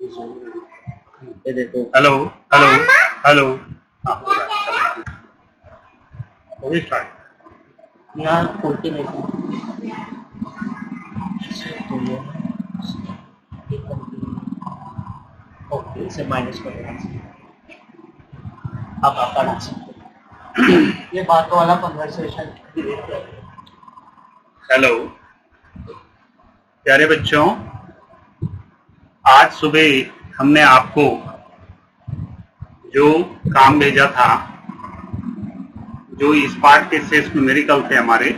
ये देखो। Hello hello hello. हाँ हो रहा है, हो गई स्टार्ट। यहाँ खोलते नहीं तो ये ओके, इसे माइनस कर देना। अब आप पढ़ा सकते हो। ये बातों वाला कन्वर्सेशन। हेलो प्यारे बच्चों, आज सुबह हमने आपको जो काम भेजा था, जो इस पार्ट के शेष न्यूमेरिकल थे हमारे,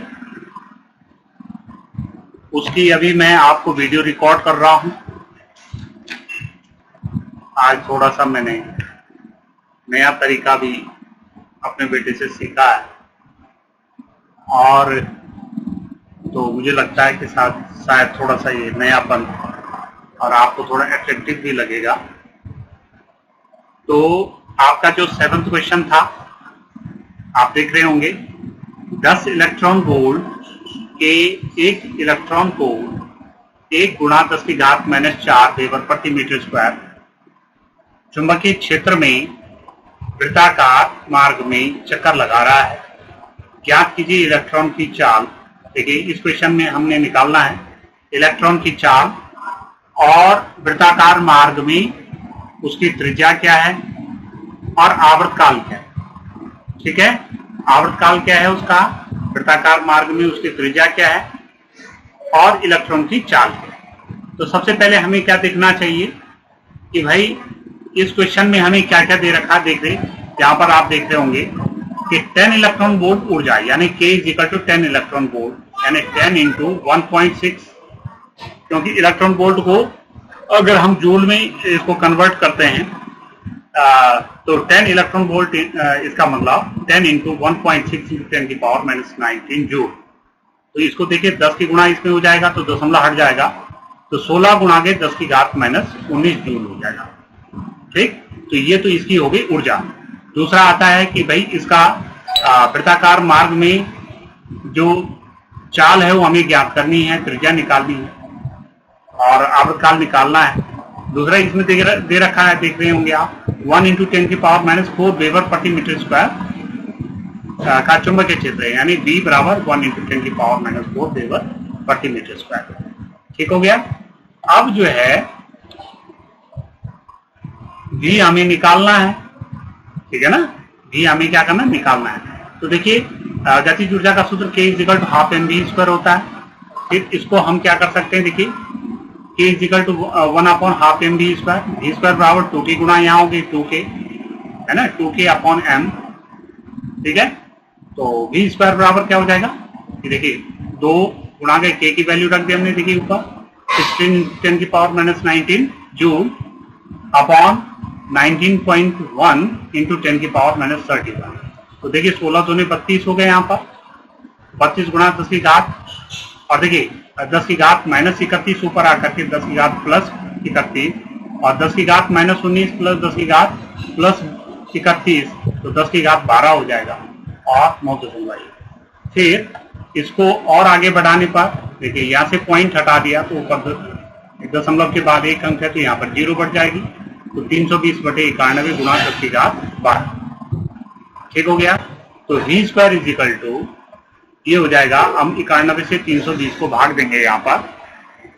उसकी अभी मैं आपको वीडियो रिकॉर्ड कर रहा हूं। आज थोड़ा सा मैंने नया तरीका भी अपने बेटे से सीखा है और तो मुझे लगता है कि शायद थोड़ा सा ये नयापन और आपको थोड़ा अट्रैक्टिव भी लगेगा। तो आपका जो 7th क्वेश्चन था आप देख रहे होंगे, 10 इलेक्ट्रॉन वोल्ट के एक इलेक्ट्रॉन को 1 गुणा 10 की घात -4 वेबर प्रति मीटर स्क्वायर चुंबकीय क्षेत्र में वृत्ताकार मार्ग में चक्कर लगा रहा है। ज्ञात कीजिए इलेक्ट्रॉन की चाल। देखिए इस क्वेश्चन में हमने निकालना है इलेक्ट्रॉन की चाल और वृत्ताकार मार्ग में उसकी त्रिज्या क्या है और आवर्तकाल क्या है। ठीक है, आवर्तकाल क्या है उसका, वृत्ताकार मार्ग में उसकी त्रिज्या क्या है और इलेक्ट्रॉन की चाल क्या है। तो सबसे पहले हमें क्या देखना चाहिए कि भाई इस क्वेश्चन में हमें क्या क्या दे रखा है। देख रहे यहाँ पर आप देख रहे होंगे कि 10 इलेक्ट्रॉन वोल्ट ऊर्जा यानी K = 10 इलेक्ट्रॉन वोल्ट यानी 10 × 1.6, क्योंकि इलेक्ट्रॉन वोल्ट को अगर हम जूल में इसको कन्वर्ट करते हैं तो 10 इलेक्ट्रॉन वोल्ट इसका मतलब 10 × 1.6 × 10⁻⁻19 जूल। तो इसको देखिए 10 की गुणा इसमें हो जाएगा तो दशमलव हट जाएगा, तो 16 गुणा के 10 की घात -19 जूल हो जाएगा। ठीक, तो ये तो इसकी हो गई ऊर्जा। दूसरा आता है कि भाई इसका वृत्ताकार मार्ग में जो चाल है वो हमें ज्ञात करनी है, त्रिज्या निकालनी है और आवर्तकाल निकालना है। दूसरा इसमें दे रखा है, देख रहे होंगे आप, 1 × 10⁻⁴ वेबर प्रति मीटर स्क्वायर का चुंबकीय क्षेत्र है, यानी V = 1 × 10⁻⁴ वेबर प्रति मीटर स्क्वायर। ठीक हो गया। अब जो है V हमें निकालना है, ठीक है ना, V हमें क्या करना है, निकालना है। तो देखिए गतिज ऊर्जा का सूत्र K = ½ mv² होता है। फिर इसको हम क्या कर सकते हैं, देखिए K = 1/2 mv², v² बराबर 2k गुणा यहाँ होगी 2k, है ना, 2k/m। ठीक है, तो v² बराबर क्या हो जाएगा, देखिए 2 गुणा के k की वैल्यू रख दी हमने, देखिए ऊपर 16 × 10⁻⁹ जूल अपॉन 19.1 × 10⁻31। तो देखिए 16 दूनी 32 हो गए, यहाँ पर 32 गुणा 10 की घात और देखिए 10 की घात -31 ऊपर आकर के 10 की घात +31 और 10 की घात -19 प्लस 10 की घात +31, तो 10 की घात 12 हो जाएगा और 9.1। फिर इसको और आगे बढ़ाने पर देखिए यहाँ से पॉइंट हटा दिया तो ऊपर दशमलव के बाद एक अंक है तो यहाँ पर 0 बढ़ जाएगी, तो 320/91 गुणा 10 की घात 12। ठीक हो गया। तो v² ये हो जाएगा, हम 91 से 320 को भाग देंगे यहाँ पर,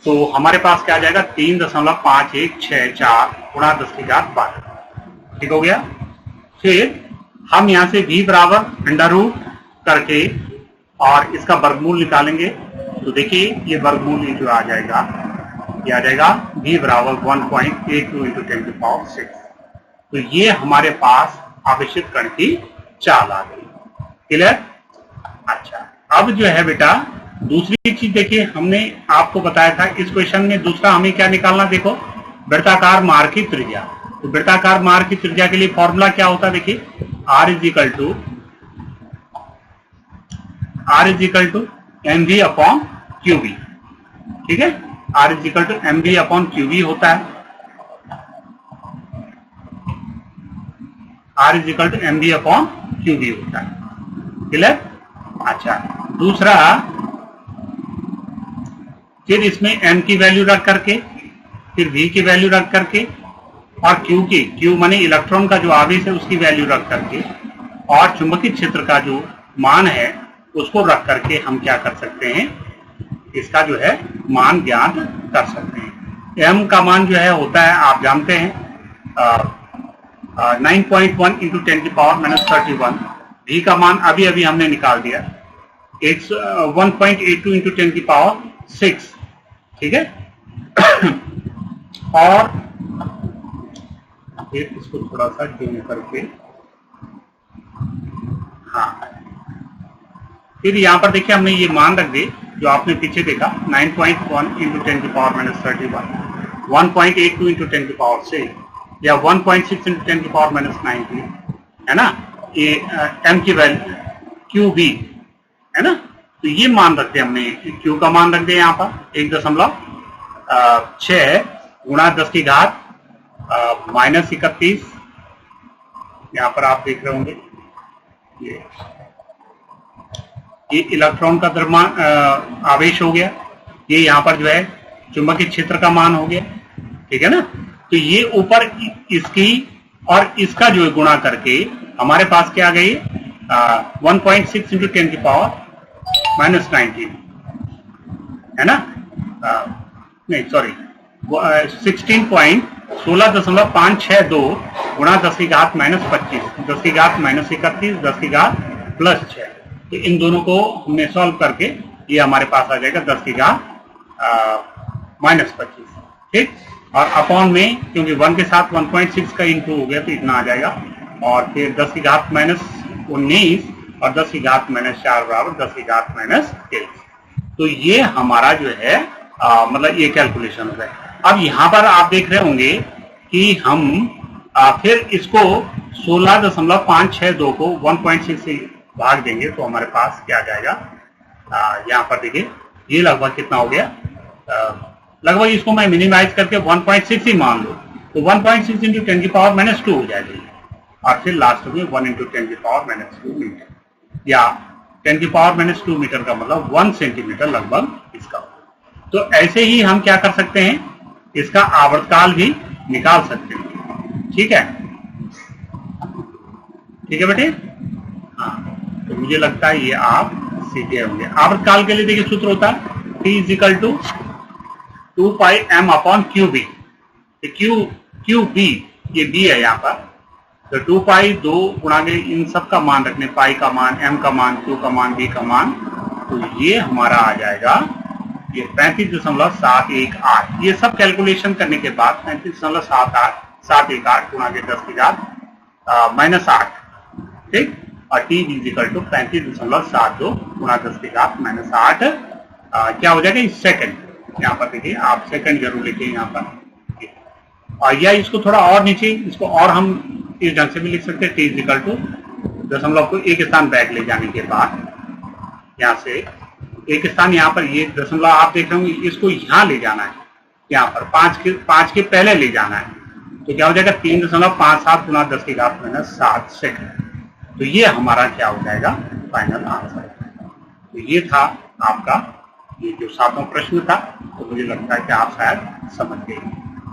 तो हमारे पास क्या आ जाएगा 3.5164 गुणा 10 की घात 12। ठीक हो गया। फिर हम यहाँ से v बराबर √ करके और इसका वर्गमूल निकालेंगे, तो देखिए ये वर्गमूल जो आ जाएगा, ये आ जाएगा v बराबर 1.82 × 10⁻⁶। तो ये हमारे पास आवेशित कण की चाल आ गई। क्लियर। अच्छा, अब जो है बेटा दूसरी चीज देखिए, हमने आपको बताया था इस क्वेश्चन में दूसरा हमें क्या निकालना, देखो वृत्ताकार मार्ग की त्रिज्या। तो वृत्ताकार मार्ग की त्रिज्या के लिए फॉर्मूला क्या होता है, देखिए R = mv/qv। ठीक है, R = mv/qv होता है, R = mv/qv होता है। क्लियर। अच्छा, दूसरा फिर इसमें m की वैल्यू रख करके, फिर v की वैल्यू रख करके और क्यू माने इलेक्ट्रॉन का जो आवेश है उसकी वैल्यू रख करके और चुंबकीय क्षेत्र का जो मान है उसको रख करके हम क्या कर सकते हैं, इसका जो है मान ज्ञात कर सकते हैं। एम का मान जो है होता है आप जानते हैं 9.1 इंटू 10⁻31। भी का मान अभी अभी हमने निकाल दिया 1.82 इंटू 10⁻6, ठीक है। और फिर इसको थोड़ा सा जूम करके, हाँ, फिर यहाँ पर देखिए हमने ये मान रख दिए जो आपने पीछे देखा 9.1 इंटू 10⁻31, 1.82 इंटू 10⁻6 या 1.6 इंटू 10⁻90 है ना, ये एम की वैल्यू क्यू बी है ना। तो ये मान रखते हैं हमने, क्यू का मान रख दिया यहाँ पर 1.6 गुणा 10 की घात -31, यहाँ पर आप देख रहे होंगे ये इलेक्ट्रॉन का द्रव्यमान आवेश हो गया, ये यहाँ पर जो है चुंबकीय क्षेत्र का मान हो गया, ठीक है ना। तो ये ऊपर इसकी और इसका जो है गुणा करके हमारे पास क्या आ गई 1.6 इंटू 10⁻90 है ना, नहीं सॉरी 16.562 गुणा 10 की घात -25, 10 की घात -31, 10 की घात +6। तो इन दोनों को हमने सॉल्व करके ये हमारे पास आ जाएगा 10 की घात -25, ठीक। और अपॉन में क्योंकि 1 के साथ 1.6 का इंटू हो गया तो इतना आ जाएगा, और फिर 10 की घात -19 और 10 की घात -4 बराबर 10 की घात -23। तो ये हमारा जो है मतलब ये कैलकुलेशन हो गया। अब यहाँ पर आप देख रहे होंगे कि हम फिर इसको 16.562 को 1.6 से भाग देंगे तो हमारे पास क्या आ जाएगा, यहाँ पर देखिए ये लगभग कितना हो गया, लगभग इसको मैं मिनिमाइज करके 1.6 ही मान लो तो 1.6 इंटू 10⁻2 हो जाएगी, और फिर लास्ट में 1 इंटू 10⁻2 मीटर, या 10⁻2 मीटर का मतलब 1 सेंटीमीटर लगभग इसका होगा। तो ऐसे ही हम क्या कर सकते हैं, इसका आवर्तकाल भी निकाल सकते हैं, ठीक है, ठीक है बेटे। हाँ, तो मुझे लगता है ये आप सीखे होंगे। आवर्तकाल के लिए देखिए सूत्र होता है T = 2πm/QB। QB ये B है यहाँ पर, तो 2π 2 गुणा के इन सब का मान रखने, पाई का मान, M का मान, Q का मान, B का मान, तो ये हमारा आ जाएगा ये 35.718। ये सब कैलकुलेशन करने के बाद 35.718 गुणा के 10 की घात -8, ठीक। और T = 35.72 गुणा 10 की घात -8 क्या हो जाएगा, सेकंड। यहाँ पर देखिए आप सेकंड जरूर लिखिए यहाँ पर, और या इसको थोड़ा और नीचे, इसको और हम इस ढंग से भी लिख सकते हैं। T = दशमलव को एक स्थान बैक ले जाने के बाद, यहाँ से एक स्थान यहाँ पर ये दशमलव आप देख रहे होंगे, इसको यहाँ ले जाना है, यहाँ पर 5 के पहले ले जाना है, तो क्या हो जाएगा 3.57 गुणा 10 की घात -7 सेकंड। तो ये हमारा क्या हो जाएगा फाइनल आंसर। तो ये था आपका ये जो 7वां प्रश्न था, तो मुझे लगता है कि आप शायद समझ गए।